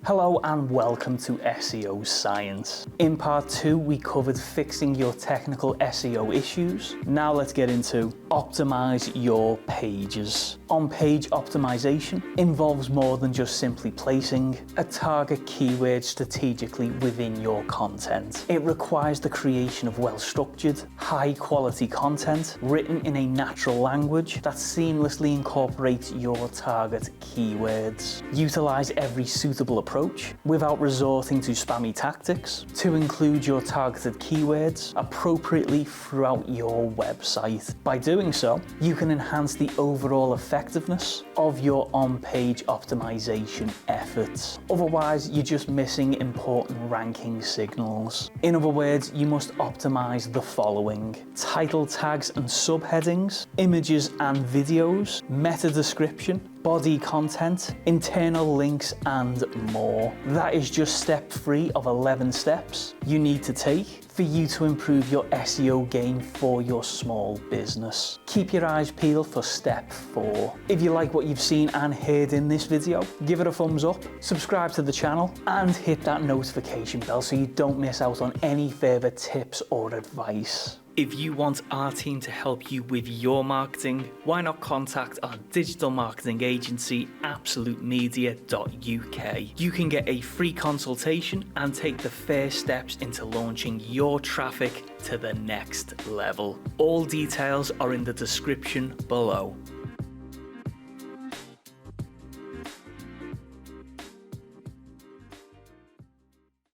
Hello and welcome to SEO Science. In part 2, we covered fixing your technical SEO issues. Now let's get into optimize your pages. On-page optimization involves more than just simply placing a target keyword strategically within your content. It requires the creation of well-structured, high-quality content written in a natural language that seamlessly incorporates your target keywords. Utilize every suitable approach without resorting to spammy tactics to include your targeted keywords appropriately throughout your website. By doing so, you can enhance the overall effectiveness of your on-page optimization efforts. Otherwise, you're just missing important ranking signals. In other words, you must optimize the following: title tags and subheadings, images and videos, meta description, body content, internal links, and more. That is just step 3 of 11 steps you need to take for you to improve your SEO game for your small business. Keep your eyes peeled for step 4. If you like what you've seen and heard in this video, give it a thumbs up, subscribe to the channel, and hit that notification bell so you don't miss out on any further tips or advice. If you want our team to help you with your marketing, why not contact our digital marketing agency, absolutemedia.uk. You can get a free consultation and take the first steps into launching your traffic to the next level. All details are in the description below.